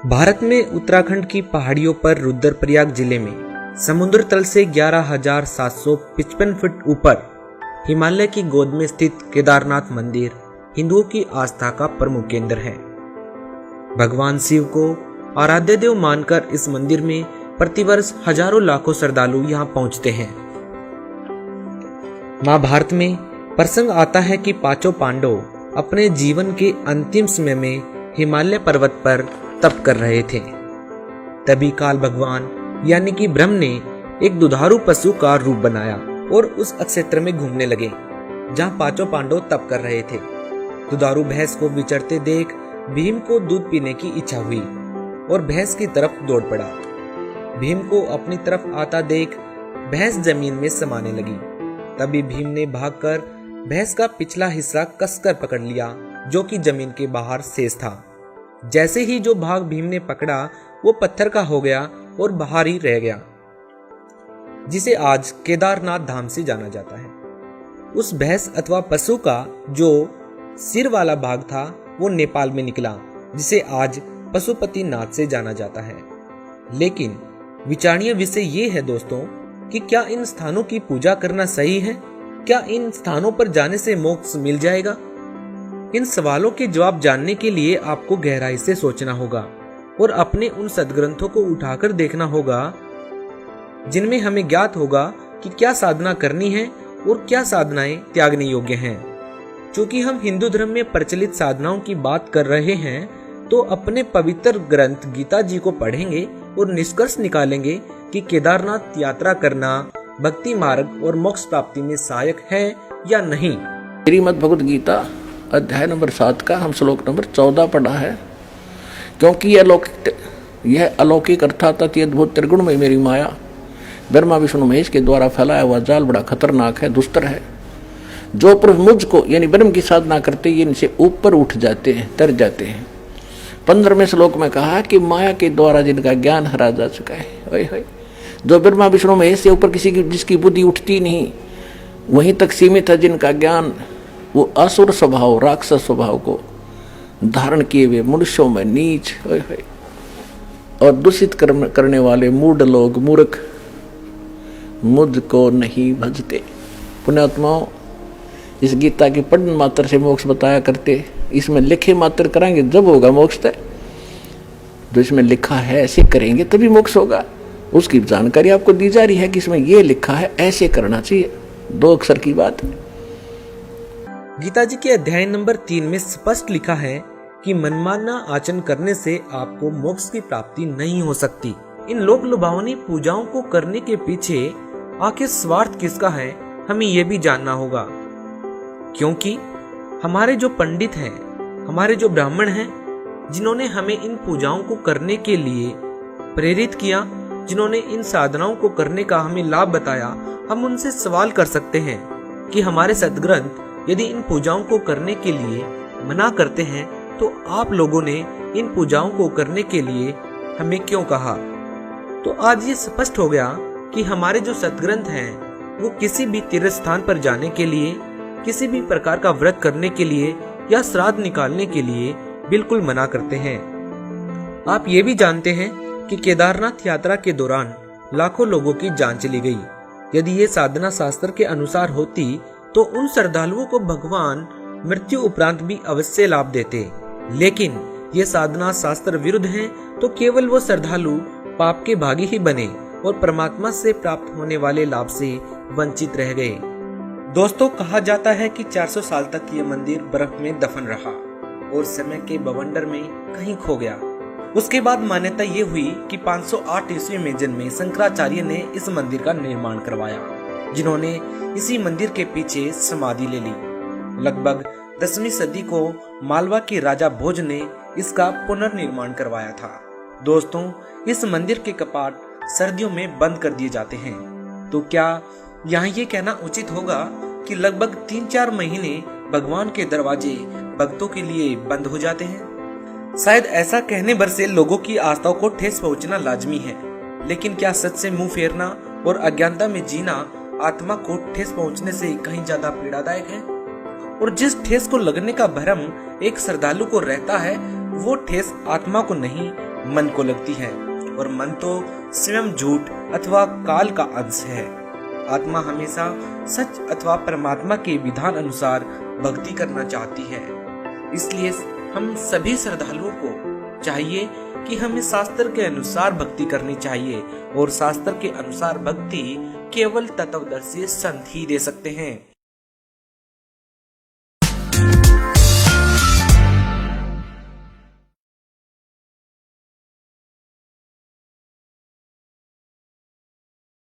भारत में उत्तराखंड की पहाड़ियों पर रुद्रप्रयाग जिले में समुद्र तल से 11,755 फीट ऊपर हिमालय की गोद में स्थित केदारनाथ मंदिर हिंदुओं की आस्था का प्रमुख केंद्र है। भगवान शिव को आराध्य देव मानकर इस मंदिर में प्रतिवर्ष हजारों लाखों श्रद्धालु यहाँ पहुंचते हैं। महाभारत में प्रसंग आता है कि पांचों पांडव अपने जीवन के अंतिम समय में हिमालय पर्वत पर तप कर रहे थे। तभी काल भगवान यानी कि ब्रह्म ने एक दुधारू पशु का रूप बनाया और उस क्षेत्र में घूमने लगे जहां पांचों पांडव तप कर रहे थे। दुधारू भैंस को विचरते देख भीम को दूध पीने की इच्छा हुई और भैंस की तरफ दौड़ पड़ा। भीम को अपनी तरफ आता देख भैंस जमीन में समाने लगी। तभी भीम ने भागकर भैंस का पिछला हिस्सा कसकर पकड़ लिया जो कि जमीन के बाहर शेष था। जैसे ही जो भाग भीम ने पकड़ा वो पत्थर का हो गया और बाहर ही रह गया, जिसे आज केदारनाथ धाम से जाना जाता है। उस भैंस अथवा पशु का जो सिर वाला भाग था वो नेपाल में निकला, जिसे आज पशुपतिनाथ से जाना जाता है। लेकिन विचारणीय विषय ये है दोस्तों कि क्या इन स्थानों की पूजा करना सही है? क्या इन स्थानों पर जाने से मोक्ष मिल जाएगा? इन सवालों के जवाब जानने के लिए आपको गहराई से सोचना होगा और अपने उन सद्ग्रंथों को उठाकर देखना होगा जिनमें हमें ज्ञात होगा कि क्या साधना करनी है और क्या साधनाएं त्यागने योग्य हैं। चूंकि हम हिंदू धर्म में प्रचलित साधनाओं की बात कर रहे हैं तो अपने पवित्र ग्रंथ गीता जी को पढ़ेंगे और निष्कर्ष निकालेंगे कि केदारनाथ यात्रा करना भक्ति मार्ग और मोक्ष प्राप्ति में सहायक है या नहीं। श्रीमद् भगवद गीता अध्याय नंबर 7 का हम श्लोक नंबर 14 पढ़ा है। क्योंकि यह अलौकिक अर्थात अति अद्भुत त्रिगुण में मेरी माया ब्रह्मा विष्णु महेश के द्वारा फैलाया हुआ जाल बड़ा खतरनाक है, दुस्तर है। जो प्रभु मुझको यानी ब्रह्म की साधना करते ये इनसे ऊपर उठ जाते हैं, तर जाते हैं। 15वें श्लोक में कहा कि माया के द्वारा जिनका ज्ञान हरा जा चुका है, ओए होए, जो ब्रह्मा विष्णु महेश से ऊपर किसी की जिसकी बुद्धि उठती नहीं वहीं तक सीमित है, जिनका ज्ञान वो असुर स्वभाव राक्षस स्वभाव को धारण किए हुए मनुष्यों में नीच और दूषित करने वाले मूढ़ लोग मूर्ख मुझको नहीं भजते। पुण्यात्माओं, इस गीता के पढ़न मात्र से मोक्ष बताया करते, इसमें लिखे मात्र कराएंगे जब होगा मोक्ष तय। जो इसमें लिखा है ऐसे करेंगे तभी मोक्ष होगा। उसकी जानकारी आपको दी जा रही है कि इसमें यह लिखा है ऐसे करना चाहिए, 2 अक्षर की बात है। गीता जी के अध्याय नंबर 3 में स्पष्ट लिखा है कि मनमाना आचरण करने से आपको मोक्ष की प्राप्ति नहीं हो सकती। इन लोक लुभावनी पूजाओं को करने के पीछे आखिर स्वार्थ किसका है, हमें यह भी जानना होगा। क्योंकि हमारे जो पंडित हैं, हमारे जो ब्राह्मण हैं, जिन्होंने हमें इन पूजाओं को करने के लिए प्रेरित किया, जिन्होंने इन साधनाओं को करने का हमें लाभ बताया, हम उनसे सवाल कर सकते हैं कि हमारे सद्ग्रंथ यदि इन पूजाओं को करने के लिए मना करते हैं तो आप लोगों ने इन पूजाओं को करने के लिए हमें क्यों कहा। तो आज ये स्पष्ट हो गया कि हमारे जो सद्ग्रंथ हैं वो किसी भी तीर्थ स्थान पर जाने के लिए, किसी भी प्रकार का व्रत करने के लिए या श्राद्ध निकालने के लिए बिल्कुल मना करते हैं। आप ये भी जानते हैं कि केदारनाथ यात्रा के दौरान लाखों लोगों की जान चली गई। यदि ये साधना शास्त्र के अनुसार होती तो उन श्रद्धालुओं को भगवान मृत्यु उपरांत भी अवश्य लाभ देते। लेकिन ये साधना शास्त्र विरुद्ध है तो केवल वो श्रद्धालु पाप के भागी ही बने और परमात्मा से प्राप्त होने वाले लाभ से वंचित रह गए। दोस्तों, कहा जाता है कि 400 साल तक ये मंदिर बर्फ में दफन रहा और समय के बवंडर में कहीं खो गया। उसके बाद मान्यता ये हुई कि 508 ईस्वी में जन्मे शंकराचार्य ने इस मंदिर का निर्माण करवाया, जिन्होंने इसी मंदिर के पीछे समाधि ले ली। लगभग 10वीं सदी को मालवा के राजा भोज ने इसका पुनर्निर्माण करवाया था। दोस्तों, इस मंदिर के कपाट सर्दियों में बंद कर दिए जाते हैं। तो क्या यहाँ ये कहना उचित होगा कि लगभग 3-4 महीने भगवान के दरवाजे भक्तों के लिए बंद हो जाते हैं? शायद ऐसा कहने भर से लोगों की आस्थाओं को ठेस पहुंचना लाजमी है, लेकिन क्या सच से मुंह फेरना और अज्ञानता में जीना आत्मा को ठेस पहुंचने से कहीं ज्यादा पीड़ादायक है? और जिस ठेस को लगने का भ्रम एक श्रद्धालु को रहता है वो ठेस आत्मा को नहीं मन को लगती है, और मन तो स्वयं झूठ अथवा काल का अंश है। आत्मा हमेशा सच अथवा परमात्मा के विधान अनुसार भक्ति करना चाहती है। इसलिए हम सभी श्रद्धालुओं को चाहिए कि हमें शास्त्र के अनुसार भक्ति करनी चाहिए, और शास्त्र के अनुसार भक्ति केवल तत्वदर्शी संत ही दे सकते हैं।